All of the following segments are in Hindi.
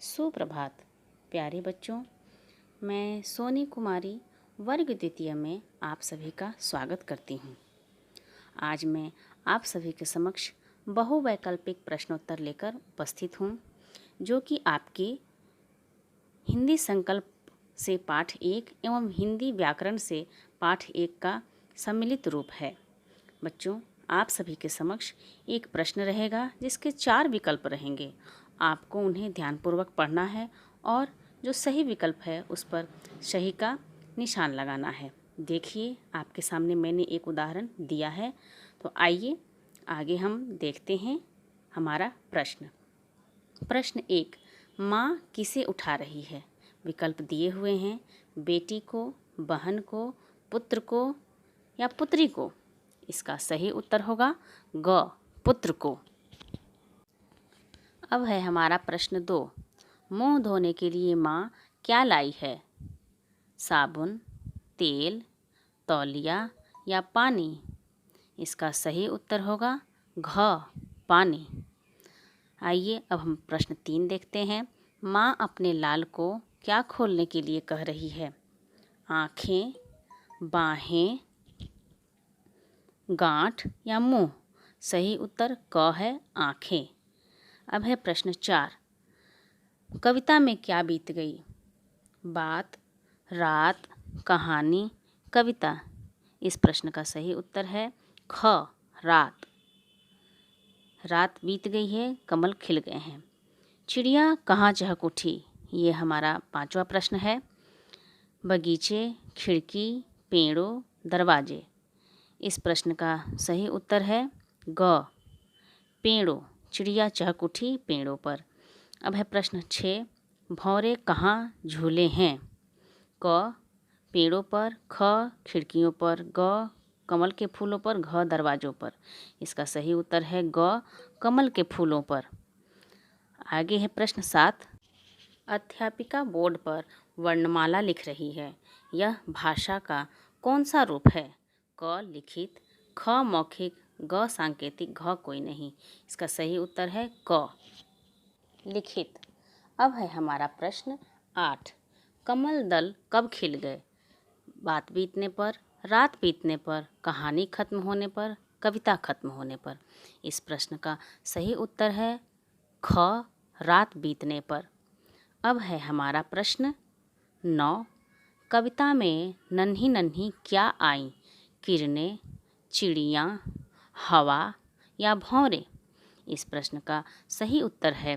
सुप्रभात प्यारे बच्चों, मैं सोनी कुमारी वर्ग द्वितीय में आप सभी का स्वागत करती हूँ। आज मैं आप सभी के समक्ष बहुवैकल्पिक प्रश्नोत्तर लेकर उपस्थित हूँ, जो कि आपके हिंदी संकल्प से पाठ 1 एवं हिंदी व्याकरण से पाठ 1 का सम्मिलित रूप है। बच्चों, आप सभी के समक्ष एक प्रश्न रहेगा जिसके 4 विकल्प रहेंगे। आपको उन्हें ध्यानपूर्वक पढ़ना है और जो सही विकल्प है उस पर सही का निशान लगाना है। देखिए, आपके सामने मैंने एक उदाहरण दिया है, तो आइए आगे हम देखते हैं हमारा प्रश्न। प्रश्न 1, माँ किसे उठा रही है? विकल्प दिए हुए हैं, बेटी को, बहन को, पुत्र को या पुत्री को। इसका सही उत्तर होगा ग, पुत्र को। अब है हमारा प्रश्न 2, मुंह धोने के लिए माँ क्या लाई है? साबुन, तेल, तौलिया या पानी? इसका सही उत्तर होगा घ, पानी। आइए अब हम प्रश्न 3 देखते हैं। माँ अपने लाल को क्या खोलने के लिए कह रही है? आँखें, बाहें, गांठ या मुंह? सही उत्तर क है, आँखें। अब है प्रश्न 4, कविता में क्या बीत गई? बात, रात, कहानी, कविता? इस प्रश्न का सही उत्तर है ख, रात। रात बीत गई है, कमल खिल गए हैं। चिड़िया कहाँ चहक उठी? ये हमारा 5वां प्रश्न है। बगीचे, खिड़की, पेड़ों, दरवाजे? इस प्रश्न का सही उत्तर है ग, पेड़ों। चिड़िया चहक उठी पेड़ों पर। अब है प्रश्न 6, भौरे कहाँ झूले हैं? क, पेड़ों पर, ख, खिड़कियों पर, ग, कमल के फूलों पर, घ, दरवाजों पर? इसका सही उत्तर है ग, कमल के फूलों पर। आगे है प्रश्न 7, अध्यापिका बोर्ड पर वर्णमाला लिख रही है। यह भाषा का कौन सा रूप है? क, लिखित, ख, मौखिक, ग, सांकेतिक, घ, कोई नहीं? इसका सही उत्तर है क, लिखित। अब है हमारा प्रश्न 8, कमल दल कब खिल गए? बात बीतने पर, रात बीतने पर, कहानी खत्म होने पर, कविता खत्म होने पर? इस प्रश्न का सही उत्तर है ख, रात बीतने पर। अब है हमारा प्रश्न 9, कविता में नन्ही नन्ही क्या आई? किरणें, चिड़ियाँ, हवा या भौरे? इस प्रश्न का सही उत्तर है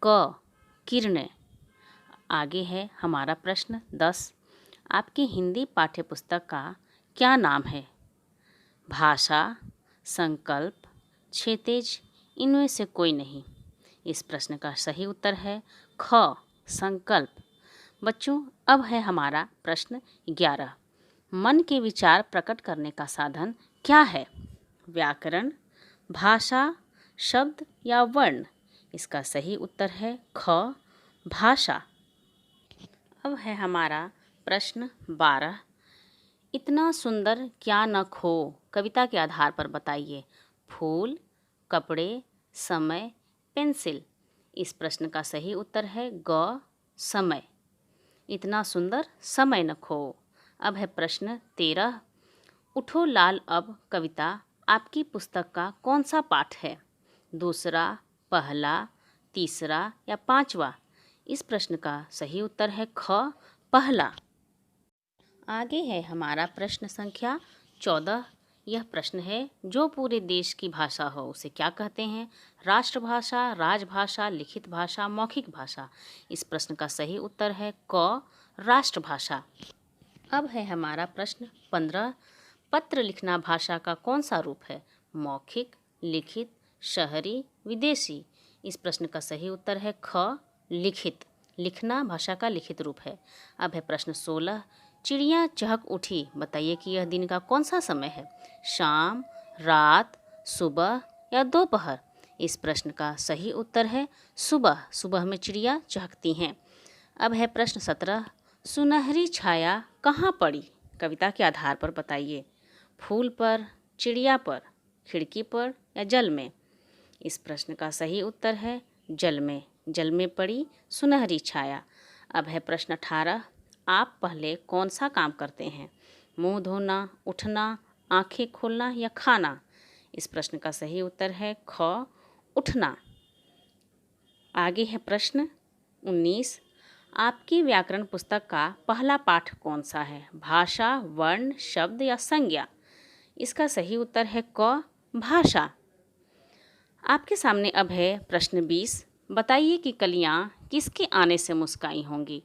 क, किरणें। आगे है हमारा प्रश्न 10, आपकी हिंदी पाठ्यपुस्तक का क्या नाम है? भाषा, संकल्प, क्षैतिज, इनमें से कोई नहीं? इस प्रश्न का सही उत्तर है ख, संकल्प। बच्चों, अब है हमारा प्रश्न 11, मन के विचार प्रकट करने का साधन क्या है? व्याकरण, भाषा, शब्द या वर्ण? इसका सही उत्तर है ख, भाषा। अब है हमारा प्रश्न 12, इतना सुंदर क्या न खो? कविता के आधार पर बताइए। फूल, कपड़े, समय, पेंसिल? इस प्रश्न का सही उत्तर है ग, समय। इतना सुंदर समय न खो। अब है प्रश्न 13, उठो लाल अब कविता आपकी पुस्तक का कौन सा पाठ है? दूसरा, पहला, तीसरा या 5वां? इस प्रश्न का सही उत्तर है ख, पहला। आगे है हमारा प्रश्न संख्या 14, यह प्रश्न है, जो पूरे देश की भाषा हो उसे क्या कहते हैं? राष्ट्रभाषा, राजभाषा, लिखित भाषा, मौखिक भाषा? इस प्रश्न का सही उत्तर है क, राष्ट्रभाषा। अब है हमारा प्रश्न 15, पत्र लिखना भाषा का कौन सा रूप है? मौखिक, लिखित, शहरी, विदेशी? इस प्रश्न का सही उत्तर है ख, लिखित। लिखना भाषा का लिखित रूप है। अब है प्रश्न 16, चिड़िया चहक उठी, बताइए कि यह दिन का कौन सा समय है? शाम, रात, सुबह या दोपहर? इस प्रश्न का सही उत्तर है सुबह। सुबह में चिड़िया चहकती हैं। अब है प्रश्न 17, सुनहरी छाया कहाँ पड़ी? कविता के आधार पर बताइए। फूल पर, चिड़िया पर, खिड़की पर या जल में? इस प्रश्न का सही उत्तर है जल में। जल में पड़ी सुनहरी छाया। अब है प्रश्न 18, आप पहले कौन सा काम करते हैं? मुंह धोना, उठना, आंखें खोलना या खाना? इस प्रश्न का सही उत्तर है ख, उठना। आगे है प्रश्न 19, आपकी व्याकरण पुस्तक का पहला पाठ कौन सा है? भाषा, वर्ण, शब्द या संज्ञा? इसका सही उत्तर है क, भाषा। आपके सामने अब है प्रश्न 20, बताइए कि कलियां किसके आने से मुस्काई होंगी?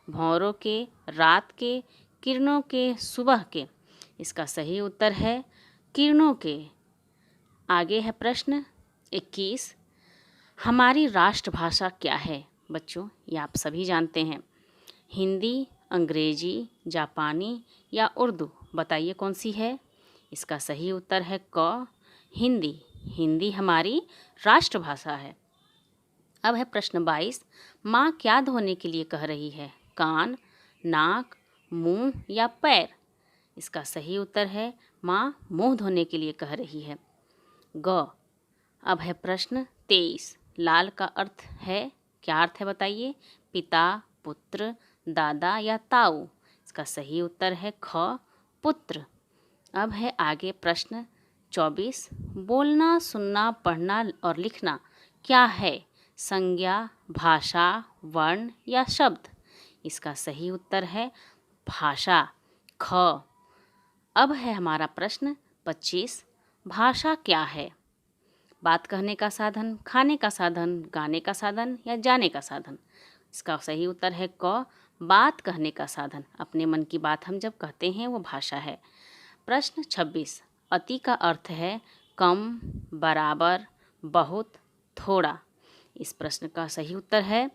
भौरों के, रात के, किरणों के, सुबह के? इसका सही उत्तर है किरणों के। आगे है प्रश्न 21, हमारी राष्ट्रभाषा क्या है? बच्चों, ये आप सभी जानते हैं। हिंदी, अंग्रेजी, जापानी या उर्दू? बताइए कौन सी है? इसका सही उत्तर है क, हिंदी। हिंदी हमारी राष्ट्रभाषा है। अब है प्रश्न 22, माँ क्या धोने के लिए कह रही है? कान, नाक, मुंह या पैर? इसका सही उत्तर है माँ मुंह धोने के लिए कह रही है, ग। अब है प्रश्न 23, लाल का अर्थ है, क्या अर्थ है बताइए? पिता, पुत्र, दादा या ताऊ? इसका सही उत्तर है ख, पुत्र। अब है आगे प्रश्न 24, बोलना, सुनना, पढ़ना और लिखना क्या है? संज्ञा, भाषा, वर्ण या शब्द? इसका सही उत्तर है भाषा, ख। अब है हमारा प्रश्न 25, भाषा क्या है? बात कहने का साधन, खाने का साधन, गाने का साधन या जाने का साधन? इसका सही उत्तर है क, बात कहने का साधन। अपने मन की बात हम जब कहते हैं वो भाषा है। प्रश्न 26, अति का अर्थ है कम, बराबर, बहुत, थोड़ा? इस प्रश्न का सही उत्तर है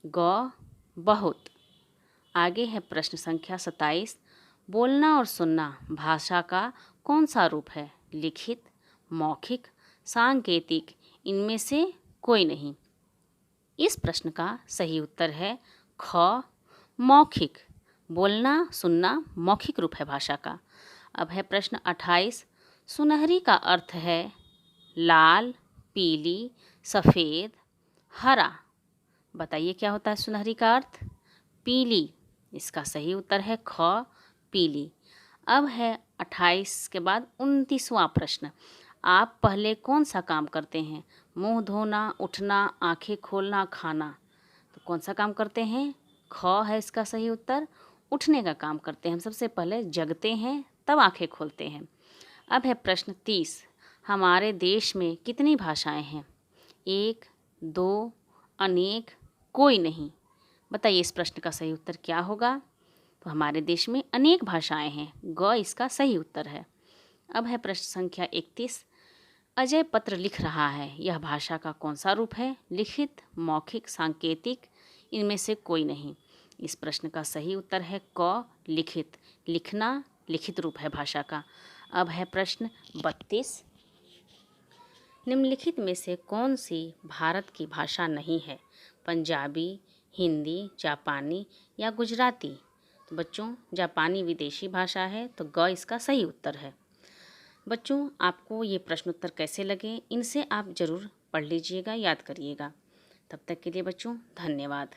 ग, बहुत। आगे है प्रश्न संख्या 27, बोलना और सुनना भाषा का कौन सा रूप है? लिखित, मौखिक, सांकेतिक? इनमें से कोई नहीं। इस प्रश्न का सही उत्तर है ख, मौखिक। बोलना, सुनना मौखिक रूप है भाषा का। अब है प्रश्न 28, सुनहरी का अर्थ है लाल, पीली, सफ़ेद, हरा? बताइए क्या होता है सुनहरी का अर्थ? पीली। इसका सही उत्तर है ख, पीली। अब है 28 के बाद 29वां प्रश्न, आप पहले कौन सा काम करते हैं? मुंह धोना, उठना, आंखें खोलना, खाना? तो कौन सा काम करते हैं? ख है इसका सही उत्तर, उठने का काम करते हैं। हम सबसे पहले जगते हैं तब आंखें खोलते हैं। अब है प्रश्न 30, हमारे देश में कितनी भाषाएं हैं? 1, 2, अनेक, कोई नहीं? बताइए इस प्रश्न का सही उत्तर क्या होगा? तो हमारे देश में अनेक भाषाएं हैं, ग इसका सही उत्तर है। अब है प्रश्न संख्या 31, अजय पत्र लिख रहा है, यह भाषा का कौन सा रूप है? लिखित, मौखिक, सांकेतिक? इनमें से कोई नहीं। इस प्रश्न का सही उत्तर है क, लिखित। लिखना लिखित रूप है भाषा का। अब है प्रश्न 32, निम्नलिखित में से कौन सी भारत की भाषा नहीं है? पंजाबी, हिंदी, जापानी या गुजराती? तो बच्चों, जापानी विदेशी भाषा है, तो ग इसका सही उत्तर है। बच्चों, आपको ये प्रश्नोत्तर कैसे लगे, इनसे आप ज़रूर पढ़ लीजिएगा, याद करिएगा। तब तक के लिए बच्चों धन्यवाद।